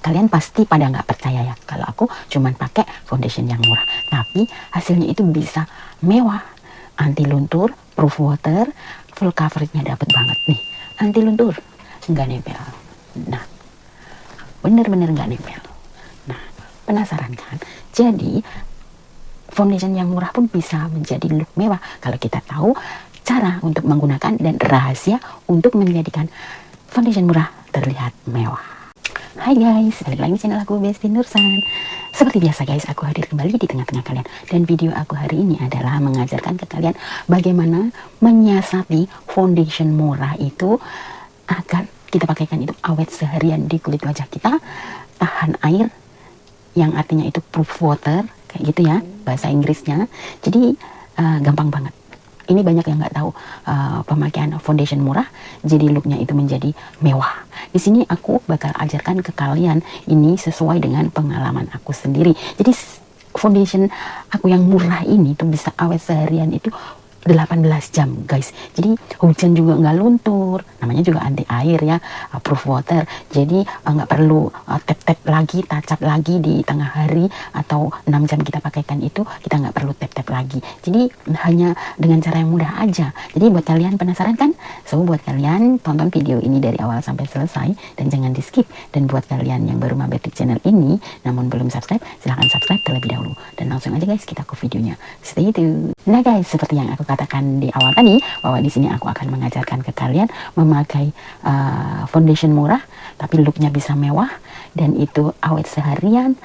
kalian pasti pada nggak percaya ya kalau aku cuman pakai foundation yang murah, tapi hasilnya itu bisa mewah, anti luntur, proof water, full coveragenya dapet banget nih, anti luntur, nggak nempel. Nah, bener-bener nggak nempel. Nah, penasaran kan? Jadi foundation yang murah pun bisa menjadi look mewah kalau kita tahu cara untuk menggunakan dan rahasia untuk menjadikan foundation murah terlihat mewah. Hai guys, balik lagi channel aku Besti Nursan. Seperti biasa guys, aku hadir kembali di tengah-tengah kalian. Dan video aku hari ini adalah mengajarkan ke kalian bagaimana menyiasati foundation murah itu agar kita pakaikan itu awet seharian di kulit wajah kita, tahan air, yang artinya itu proof water, kayak gitu ya bahasa Inggrisnya. Jadi gampang banget. Ini banyak yang nggak tahu pemakaian foundation murah, jadi looknya itu menjadi mewah. Di sini aku bakal ajarkan ke kalian ini sesuai dengan pengalaman aku sendiri. Jadi foundation aku yang murah ini tuh bisa awet seharian itu 18 jam guys. Jadi hujan juga nggak luntur, namanya juga anti air ya, proof water. Jadi nggak perlu tap-tap lagi, touch up lagi di tengah hari atau 6 jam kita pakaikan itu, kita nggak perlu tap-tap lagi. Jadi hanya dengan cara yang mudah aja. Jadi buat kalian penasaran kan? So buat kalian tonton video ini dari awal sampai selesai dan jangan di skip. Dan buat kalian yang baru mampir di channel ini namun belum subscribe, silahkan subscribe terlebih dahulu. Dan langsung aja guys kita ke videonya. Stay tune. Nah guys, seperti yang aku katakan di awal tadi, bahwa di sini aku akan mengajarkan ke kalian memakai foundation murah tapi looknya bisa mewah dan itu awet seharian,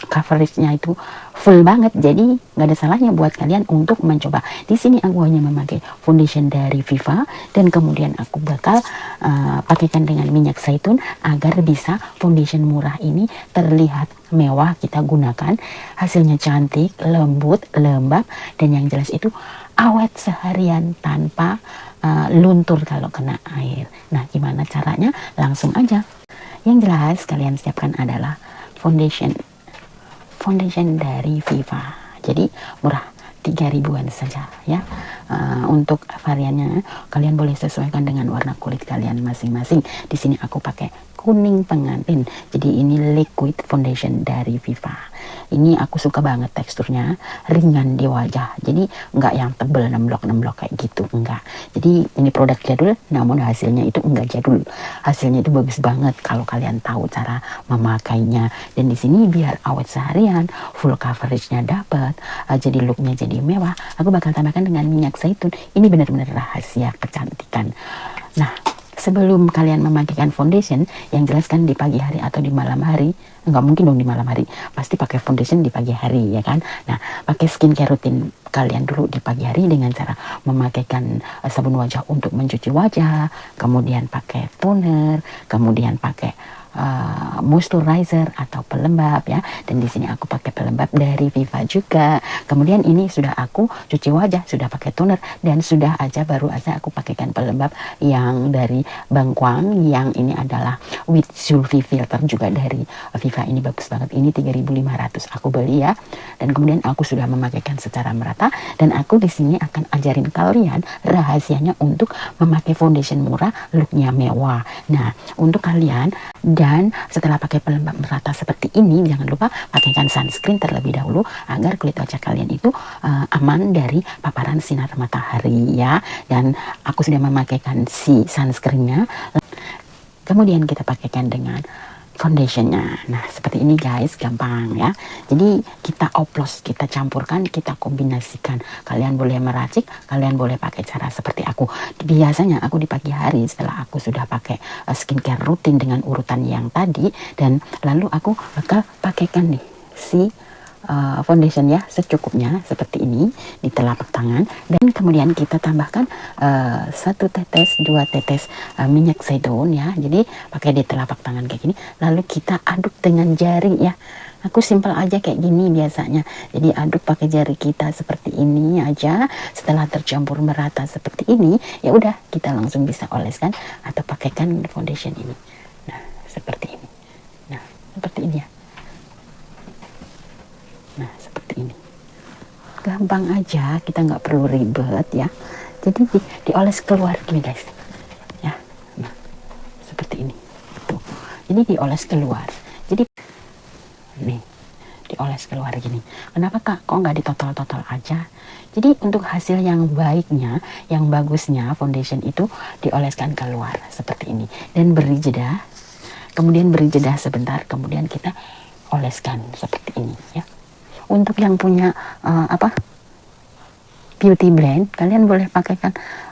coveragenya itu full banget. Jadi nggak ada salahnya buat kalian untuk mencoba. Di sini aku hanya memakai foundation dari Viva dan kemudian aku bakal pakaikan dengan minyak zaitun agar bisa foundation murah ini terlihat mewah. Kita gunakan hasilnya cantik, lembut, lembab, dan yang jelas itu awet seharian tanpa luntur kalau kena air. Nah, gimana caranya? Langsung aja. Yang jelas kalian siapkan adalah foundation dari Viva. Jadi murah, 3 ribuan saja ya. Untuk variannya kalian boleh sesuaikan dengan warna kulit kalian masing-masing. Di sini aku pakai kuning pengantin. Jadi ini liquid foundation dari Viva. Ini aku suka banget teksturnya, ringan di wajah. Jadi nggak yang tebel nemblok kayak gitu, enggak. Jadi ini produk jadul, namun hasilnya itu enggak jadul. Hasilnya itu bagus banget kalau kalian tahu cara memakainya. Dan di sini biar awet seharian, full coveragenya dapat, jadi looknya jadi mewah. Aku bakal tambahkan dengan minyak zaitun. Ini benar-benar rahasia kecantikan. Nah, sebelum kalian memakaikan foundation, yang jelas kan di pagi hari atau di malam hari, nggak mungkin dong di malam hari, pasti pakai foundation di pagi hari ya kan. Nah, pakai skincare rutin kalian dulu di pagi hari dengan cara memakaikan sabun wajah untuk mencuci wajah, kemudian pakai toner, kemudian pakai moisturizer atau pelembab ya. Dan di sini aku pakai pelembab dari Viva juga. Kemudian ini sudah aku cuci wajah, sudah pakai toner, dan sudah aja baru aja aku pakaikan pelembab yang dari Bangkuang, yang ini adalah with sulfur filter juga dari Viva. Ini bagus banget, ini 3.500 aku beli ya. Dan kemudian aku sudah memakaikan secara merata, dan aku di sini akan ajarin kalian rahasianya untuk memakai foundation murah, looknya mewah. Nah, untuk kalian dan setelah pakai pelembab merata seperti ini, jangan lupa pakaikan sunscreen terlebih dahulu agar kulit wajah kalian itu aman dari paparan sinar matahari ya. Dan aku sudah memakaikan si sunscreennya, kemudian kita pakaikan dengan foundationnya. Nah, seperti ini guys, gampang ya. Jadi kita oplos, kita campurkan, kita kombinasikan. Kalian boleh meracik, kalian boleh pakai cara seperti aku. Biasanya aku di pagi hari setelah aku sudah pakai skincare rutin dengan urutan yang tadi, dan lalu aku bakal pakaikan nih si foundation ya secukupnya seperti ini di telapak tangan, dan kemudian kita tambahkan 1 tetes 2 tetes minyak zaitun ya. Jadi pakai di telapak tangan kayak gini, lalu kita aduk dengan jari ya. Aku simpel aja kayak gini biasanya. Jadi aduk pakai jari kita seperti ini aja. Setelah tercampur merata seperti ini, ya udah kita langsung bisa oleskan atau pakaikan foundation ini. Nah, seperti ini. Nah, seperti ini ya. Nah, seperti ini. Gampang aja, kita nggak perlu ribet ya. Jadi dioles keluar gini guys. Ya, nah, seperti ini. Tuh. Jadi dioles keluar. Jadi nih, dioles keluar gini. Kenapa kak? Kok nggak ditotol-totol aja? Jadi untuk hasil yang baiknya, yang bagusnya foundation itu dioleskan keluar seperti ini. Dan beri jeda, kemudian beri jeda sebentar, kemudian kita oleskan seperti ini ya. Untuk yang punya beauty blend, kalian boleh pakaikan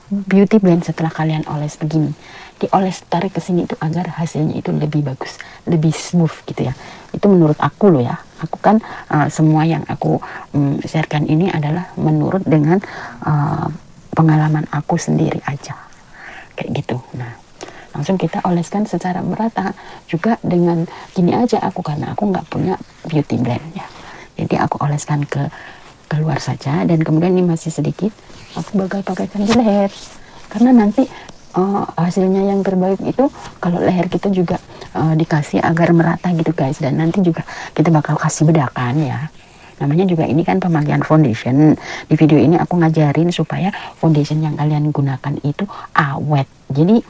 beauty blend setelah kalian oles begini. Dioles tarik ke sini itu agar hasilnya itu lebih bagus, lebih smooth gitu ya. Itu menurut aku loh ya. Aku kan semua yang aku sharekan ini adalah menurut dengan pengalaman aku sendiri aja. Kayak gitu. Nah, langsung kita oleskan secara merata. Juga dengan gini aja aku, karena aku nggak punya beauty blend ya. Jadi aku oleskan keluar saja, dan kemudian ini masih sedikit aku bakal pakaikan di leher, karena nanti hasilnya yang terbaik itu kalau leher kita juga dikasih agar merata gitu guys. Dan nanti juga kita bakal kasih bedakan ya, namanya juga ini kan pemakaian foundation. Di video ini aku ngajarin supaya foundation yang kalian gunakan itu awet, jadi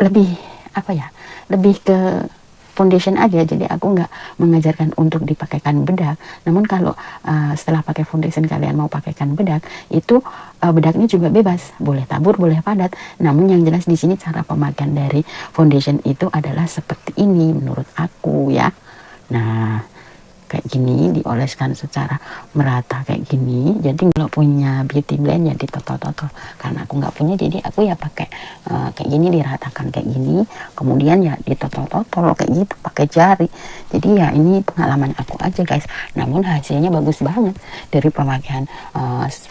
lebih lebih ke foundation aja. Jadi aku nggak mengajarkan untuk dipakaikan bedak. Namun kalau setelah pakai foundation kalian mau pakaikan bedak, itu bedaknya juga bebas, boleh tabur, boleh padat. Namun yang jelas di sini cara pemakaian dari foundation itu adalah seperti ini menurut aku ya. Nah, kayak gini dioleskan secara merata kayak gini. Jadi kalau punya beauty blend ya ditotol-totol, karena aku nggak punya, jadi aku ya pakai kayak gini, diratakan kayak gini, kemudian ya ditotol-totol kayak gitu pakai jari. Jadi ya ini pengalaman aku aja guys, namun hasilnya bagus banget dari pemakaian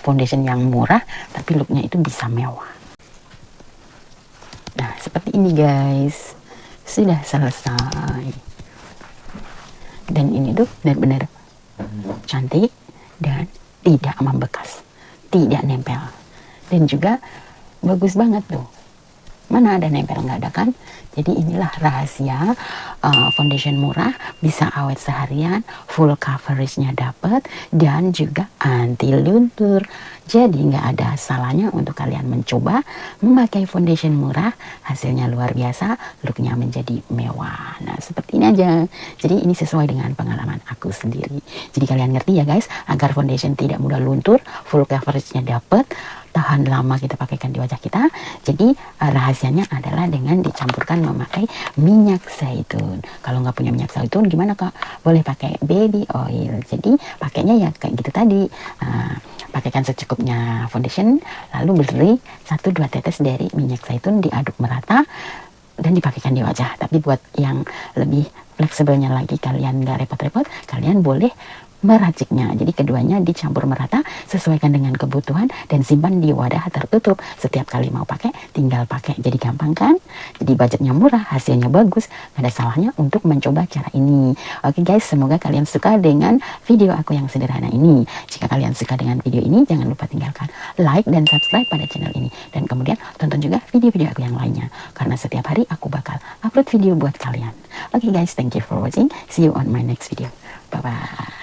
foundation yang murah tapi looknya itu bisa mewah. Nah seperti ini guys, sudah selesai. Dan ini tuh benar-benar cantik dan tidak membekas, tidak nempel, dan juga bagus banget tuh. Mana ada nempel, nggak ada kan? Jadi inilah rahasia foundation murah, bisa awet seharian, full coveragenya dapet, dan juga anti luntur. Jadi nggak ada salahnya untuk kalian mencoba memakai foundation murah, hasilnya luar biasa, looknya menjadi mewah. Nah seperti ini aja. Jadi ini sesuai dengan pengalaman aku sendiri. Jadi kalian ngerti ya guys, agar foundation tidak mudah luntur, full coveragenya dapet, tahan lama kita pakaikan di wajah kita. Jadi rahasianya adalah dengan dicampurkan memakai minyak zaitun. Kalau nggak punya minyak zaitun gimana kak? Boleh pakai baby oil. Jadi pakainya ya kayak gitu tadi. Pakaikan secukupnya foundation, lalu beri 1-2 tetes dari minyak zaitun, diaduk merata dan dipakaikan di wajah. Tapi buat yang lebih fleksibelnya lagi, kalian nggak repot-repot, kalian boleh meraciknya. Jadi keduanya dicampur merata, sesuaikan dengan kebutuhan, dan simpan di wadah tertutup. Setiap kali mau pakai tinggal pakai. Jadi gampang kan? Jadi budgetnya murah, hasilnya bagus, gak ada salahnya untuk mencoba cara ini. Oke guys, semoga kalian suka dengan video aku yang sederhana ini. Jika kalian suka dengan video ini, jangan lupa tinggalkan like dan subscribe pada channel ini, dan kemudian tonton juga video-video aku yang lainnya, karena setiap hari aku bakal upload video buat kalian. Oke guys, thank you for watching. See you on my next video. Bye bye.